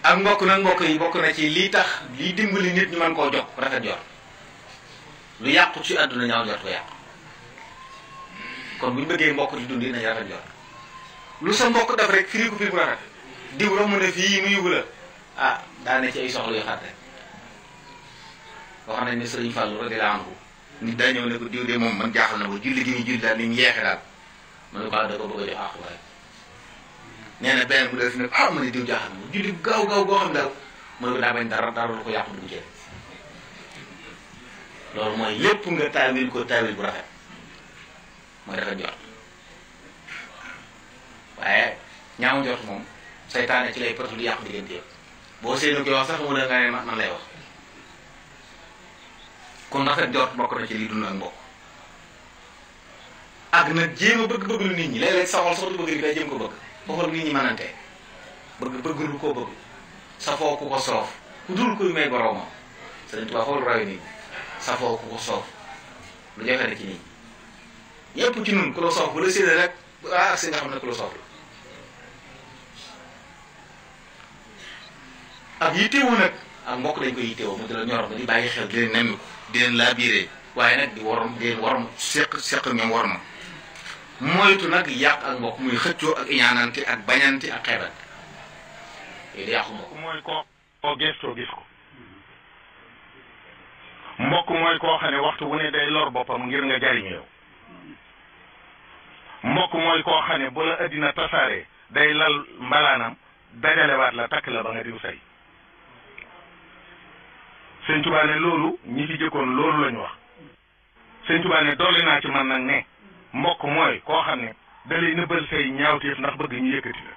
ak mbokk nag mbokk yi bokk na ci lii tax lii dimbali nit ñu mën koo jox rafet jot lu yàqu ci àdduna ñaaw jot ko yàqu kon bu ñu bëggee mbokk di dundi nañ rafet jot lu sa mbokk def rek firi ko firi bu rafet diw romb ne fii nuyu la ah daa ne ci ay soxla yu xat rek wax nañ ne Sëriñ Fallu radiyallaahu anhu nit daa ñëw ne ko diw de moom man jaaxal na ba julli gi ñu julli daal ni mu yeexe daal ma ne ko da ko bëgg a jox àq rek nee na benn bu def ne ma ne diw jaaxal na julli gaaw gaaw goo xam daal ma ne ko daa bañ dara lu ko yàqu dugg ci loolu mooy lépp nga taawil ko taawil bu rafet mooy rafet jot waaye ñaaw jot moom saytaane ci lay protu di yàqu diggante boo seenu koy wax sax mu ne nga ne man lay wax kon rafet jot bokk na ci lii dund ak mbokk ak nag jéem a bëgg lu nit ñi léeg-léeg sa xol sax du bëgg di day jéem ko bëgg foofu nit ñi mënante bëgg lu koo bëgg safoo ku ko soof ku dul kuy may boroomam Sëriñ Tuubaa foofu rawe nit ñi safoo ku ko soof lu jafe na ci nit ñi yépp ci nun ku la soof bu la séedee rek ak si nga xam ne ku la soof la ak yittewoo nag ak mbokk dañ koy yittewoo mu di la ñor nga di bàyyi xel di leen nemmi ko di leen laabiré waaye nag di warom di leen warom seq ñoom war ma moytu nag yàq ak mbokk muy xëccoo ak iñaanante ak bañante ak xeebante yooyu di yàqu mbokk mooy koo gestoo gis ko mbokk mooy koo xam ne waxtu bu ne day lor boppam ngir nga jariñu yow mbokk mooy koo xam ne bu la addina tasaare day lal mbalaanam dajalewaat la takk la ba nga diw say Sëñ Tuubaa ne loolu ñi fi jëkkoon loolu lañu wax Sëñ Tuubaa ne dolli naa ci man nag ne mbokk mooy koo xam ne da lay nëbbal say ñaawteef ndax bëgg ñu yëkkati la